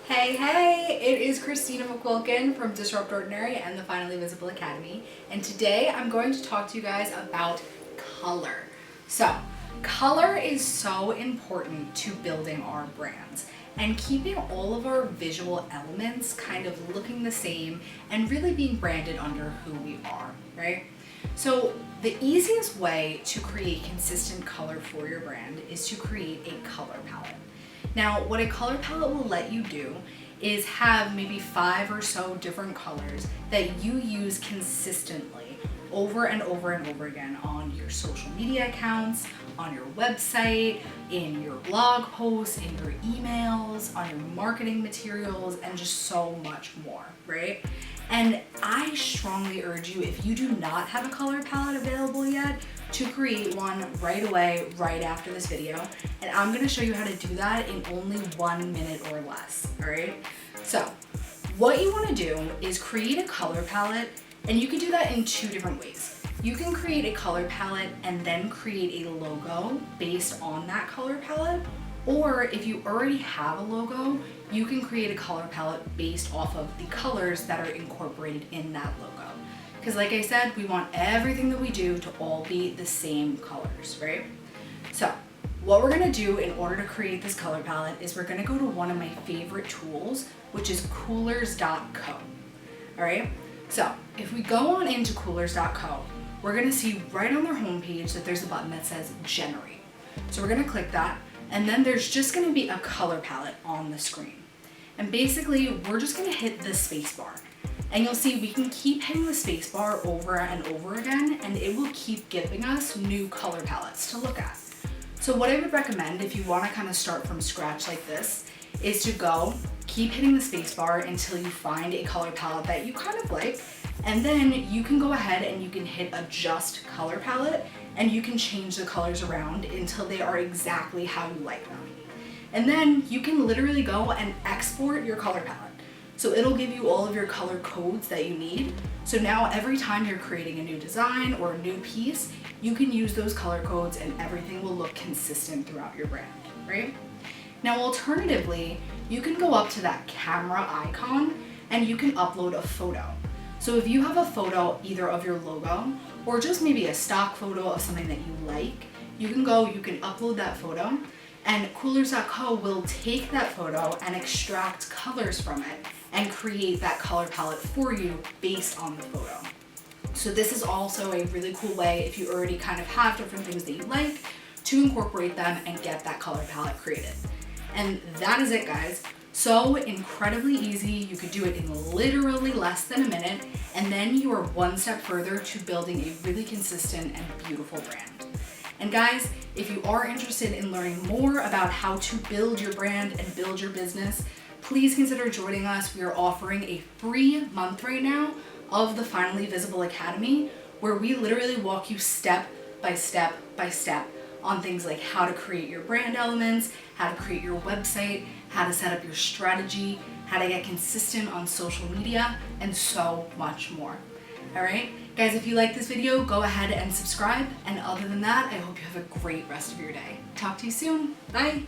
Hey, it is Christina McQuilkin from Disrupt Ordinary and the Finally Visible Academy, and today I'm going to talk to you guys about color. So, color is so important to building our brands and keeping all of our visual elements kind of looking the same and really being branded under who we are, right? So the easiest way to create consistent color for your brand is to create a color palette. Now, what a color palette will let you do is have maybe 5 or so different colors that you use consistently over and over and over again on your social media accounts, on your website, in your blog posts, in your emails, on your marketing materials, and just so much more, right? And I strongly urge you, if you do not have a color palette available yet, to create one right away, right after this video. And I'm gonna show you how to do that in only 1 minute or less, all right? So what you wanna do is create a color palette, and you can do that in 2 different ways. You can create a color palette and then create a logo based on that color palette. Or if you already have a logo, you can create a color palette based off of the colors that are incorporated in that logo. Because like I said, we want everything that we do to all be the same colors, right? So what we're gonna do in order to create this color palette is we're gonna go to one of my favorite tools, which is Coolors.co, all right? So if we go on into Coolors.co, we're gonna see right on their homepage that there's a button that says Generate. So we're gonna click that, and then there's just gonna be a color palette on the screen. And basically, we're just gonna hit the space bar. And you'll see we can keep hitting the space bar over and over again, and it will keep giving us new color palettes to look at. So what I would recommend if you wanna kind of start from scratch like this is to keep hitting the space bar until you find a color palette that you kind of like, and then you can go ahead and you can hit Adjust Color Palette, and you can change the colors around until they are exactly how you like them. And then you can literally go and export your color palette. So it'll give you all of your color codes that you need. So now every time you're creating a new design or a new piece, you can use those color codes and everything will look consistent throughout your brand, right? Now alternatively, you can go up to that camera icon and you can upload a photo. So if you have a photo either of your logo or just maybe a stock photo of something that you like, you can upload that photo, and Coolors.co will take that photo and extract colors from it and create that color palette for you based on the photo. So this is also a really cool way, if you already kind of have different things that you like, to incorporate them and get that color palette created. And that is it, guys. So incredibly easy. You could do it in literally less than a minute, and then you are one step further to building a really consistent and beautiful brand. And guys, if you are interested in learning more about how to build your brand and build your business, please consider joining us. We are offering a free month right now of the Finally Visible Academy, where we literally walk you step by step by step on things like how to create your brand elements, how to create your website, how to set up your strategy, how to get consistent on social media, and so much more. All right, guys, if you like this video, go ahead and subscribe. And other than that, I hope you have a great rest of your day. Talk to you soon. Bye.